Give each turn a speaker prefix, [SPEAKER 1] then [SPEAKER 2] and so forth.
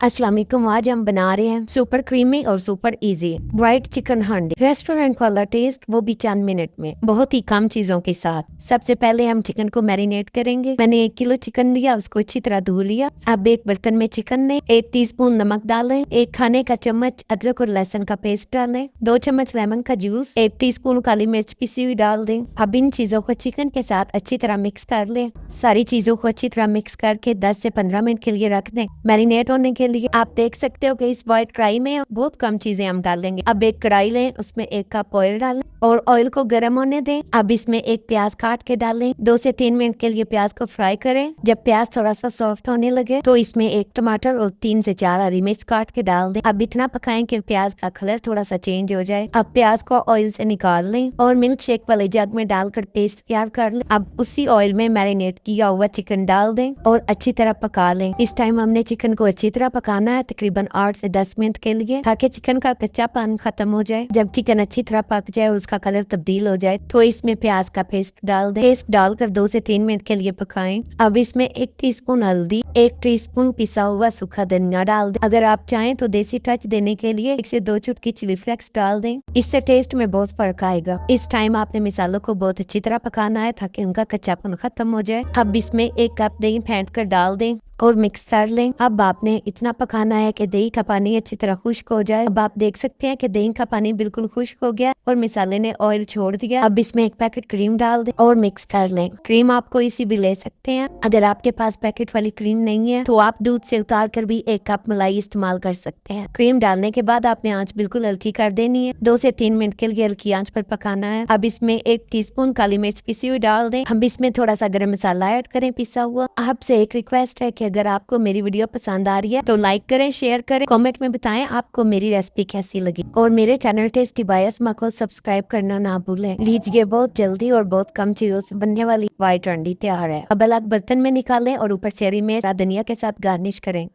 [SPEAKER 1] अस्सलाम वालेकुम। आज हम बना रहे हैं सुपर क्रीमी और सुपर इजी व्हाइट चिकन हांडी। रेस्टोरेंट वाला टेस्ट, वो भी चंद मिनट में, बहुत ही कम चीजों के साथ। सबसे पहले हम चिकन को मैरिनेट करेंगे। मैंने 1 किलो चिकन लिया, उसको अच्छी तरह धो लिया। अब एक बर्तन में चिकन ने 1 टीस्पून नमक डालें, 1 खाने का चम्मच अदरक और लहसुन का पेस्ट डालें, 2 चम्मच लेमन का जूस, 1 टीस्पून काली मिर्च पिसी हुई डाल दें। अब इन चीजों को चिकन के साथ अच्छी तरह मिक्स कर लें। सारी चीजों को अच्छी तरह मिक्स करके 10 से 15 मिनट के लिए रख दें मैरिनेट होने के लिए। आप देख सकते हो कि इस व्हाइट कढ़ाई में बहुत कम चीजें हम डालेंगे। अब एक कढ़ाई लें, उसमें 1 कप ऑयल डालें और ऑयल को गर्म होने दें। अब इसमें एक प्याज काट के डालें। 2 से 3 मिनट के लिए प्याज को फ्राई करें। जब प्याज थोड़ा सा सॉफ्ट होने लगे तो इसमें 1 टमाटर और 3 से 4 हरी मिर्च काट के डाल दें। अब इतना पकाएं कि प्याज का कलर थोड़ा सा चेंज हो जाए। अब प्याज को ऑयल से निकाल लें और मिल्क शेक वाले जग में डालकर पेस्ट तैयार कर लें। अब उसी ऑयल में मैरिनेट किया हुआ चिकन डाल दें और अच्छी तरह पका लें। इस टाइम हमने चिकन को अच्छी तरह पकाना है, तकरीबन 8 से 10 मिनट के लिए, ताकि चिकन का कच्चापन खत्म हो जाए। जब चिकन अच्छी तरह पक जाए और उसका कलर तब्दील हो जाए तो इसमें प्याज का पेस्ट डाल दें। पेस्ट डालकर 2 से 3 मिनट के लिए पकाएं। अब इसमें 1 टीस्पून हल्दी, 1 टीस्पून पिसा हुआ सूखा धनिया डाल दें। अगर आप चाहें तो देसी टच देने के लिए 1 से 2 चुटकी चिली फ्लेक्स डाल दें। इससे टेस्ट में बहुत फर्क आएगा। इस टाइम आपने मसालों को बहुत अच्छी तरह पकाना है ताकि उनका कच्चापन खत्म हो जाए। अब इसमें 1 कप दही फेंट कर डाल दें और मिक्स कर लें। अब आपने इतना पकाना है कि दही का पानी अच्छी तरह खुश्क हो जाए। अब आप देख सकते हैं कि दही का पानी बिल्कुल खुश्क हो गया और मसाले ने ऑयल छोड़ दिया। अब इसमें 1 पैकेट क्रीम डाल दें और मिक्स कर लें। क्रीम आप कोई सी भी ले सकते हैं। अगर आपके पास पैकेट वाली क्रीम नहीं है तो आप दूध से उतार कर भी 1 कप मलाई इस्तेमाल कर सकते हैं। क्रीम डालने के बाद आपने आंच बिल्कुल हल्की कर देनी है। 2 से 3 मिनट के लिए हल्की आंच पर पकाना है। अब इसमें 1 टीस्पून काली मिर्च पिसी हुई डाल दें। अब इसमें थोड़ा सा गरम मसाला ऐड करें पिसा हुआ। आपसे एक रिक्वेस्ट है कि अगर आपको मेरी वीडियो पसंद आ रही है तो लाइक करें, शेयर करें, कमेंट में बताएं आपको मेरी रेसिपी कैसी लगी और मेरे चैनल टेस्टी बाय अस्मा को सब्सक्राइब करना ना भूलें। लीजिए, बहुत जल्दी और बहुत कम चीजों से बनने वाली व्हाइट हांडी तैयार है। अब अलग बर्तन में निकालें और ऊपर से हरी मिर्च धनिया के साथ गार्निश करें।